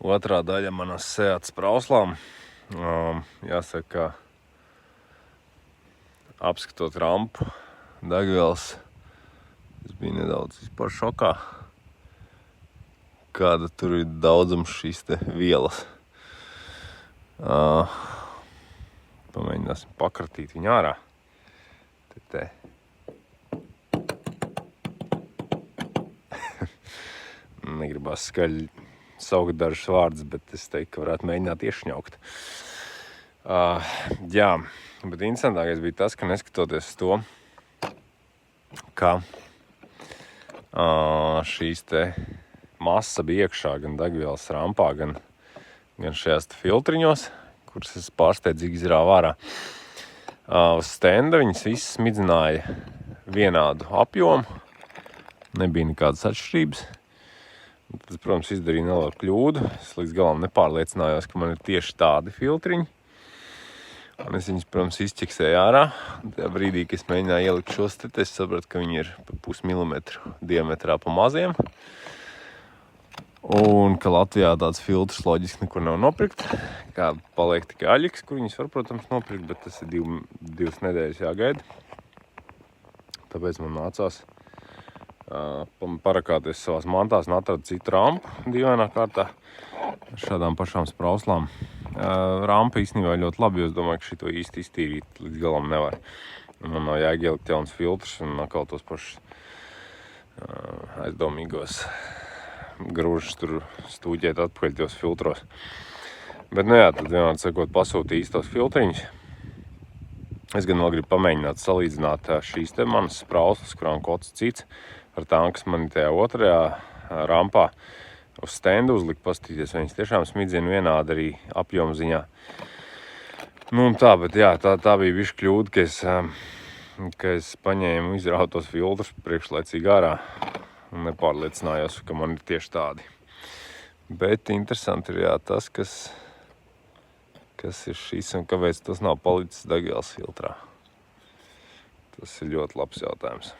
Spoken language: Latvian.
otrā daļa manas Seat sprauslām. Jāsaka, apskatot rampu degvielas, es biju nedaudz vispār šokā, kāda tur ir daudzums šīs te vielas. Pamēģināsim pakratīt viņu ārā. Te. Negribās skaļi saukt dažus vārdus, bet es teiktu, ka varētu mēģināt iešņaukt. Jā, bet interesantākais bija tas, ka neskatoties to, ka šīs te masa bija iekšā gan degvielas rampā, gan šajās te filtriņos, kuras es pārsteidzīgi izrāvu ārā. Uz stenda viņas visas smidzināja vienādu apjomu, nebija nekādas atšķirības. Tas, protams, izdarīja nelielu kļūdu. Es līdz galam nepārliecinājos, ka man ir tieši tādi filtriņi. Un es viņus, protams, izķeksēju ārā. Tajā brīdī, kad es mēģināju ielikt šos te, es sapratu, ka viņi ir pa pusmilimetru diametrā pa maziem. Un ka Latvijā tāds filtrs loģiski nekur nav nopirkt. Kā paliek tikai aļiks, kur viņus var, protams, nopirkt, bet tas ir divas nedēļas jāgaida. Tāpēc man nācās parakāties savās mantās un atradu citu rampu dīvainā kārtā ar šādām pašām sprauslām. Rampa īstenībā ļoti labi, jo es domāju, ka šito īsti iztīrīt līdz galam nevar. Man nav jēga ielikt jauns filtrs un atkal tos pašus aizdomīgos grūžus tur stūķēt atpakaļ tos filtros. Bet nu jā, tad vienmēr sakot pasūti īstos filtriņus. Es gan vēl gribu pamēģināt salīdzināt šīs te manas sprauslas, kurām kods cits, ar tām, kas man tajā otrajā rampā uz stendu uzlikt, pastīties, viņas tiešām smidzina vienādi arī apjomu ziņā. Nu un tā, bet jā, tā bija bišķi kļūda, ka es paņēmu izrāvu tos filtrus priekšlaicīgi ārā un nepārliecinājos, ka man ir tieši tādi. Bet interesanti ir jā, tas, kas ir šis un kāpēc tas nav palicis degvielas filtrā. Tas ir ļoti labs jautājums.